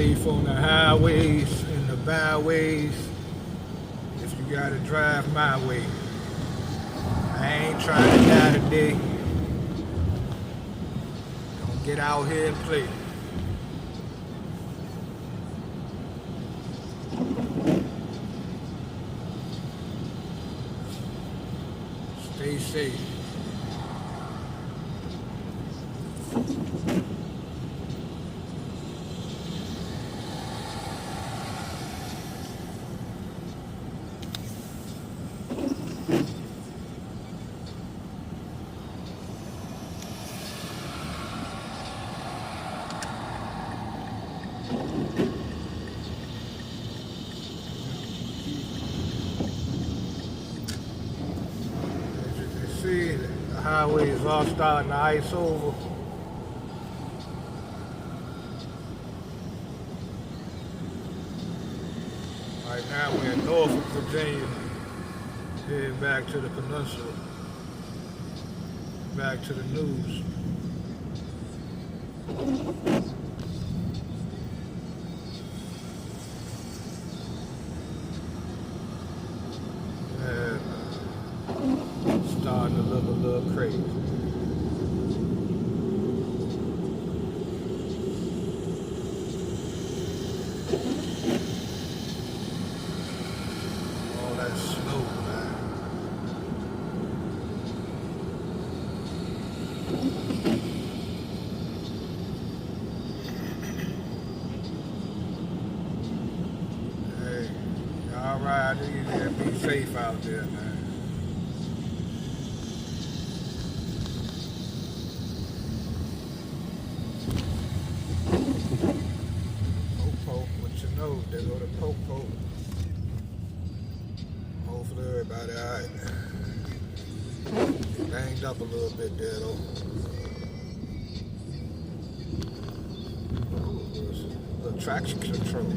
safe on the highways and the byways if you gotta drive my way. I ain't trying to die today. Don't get out here and play. Stay safe. See, the highway is all starting to ice over. Right now we're in Norfolk, Virginia, heading back to the peninsula, back to the news. And starting to look a little crazy. All that snow, man. Hey, all right, you gotta be safe out there, man. Popo, what you know? They go to Popo. Hopefully everybody alright. Banged up a little bit there though. Little traction control.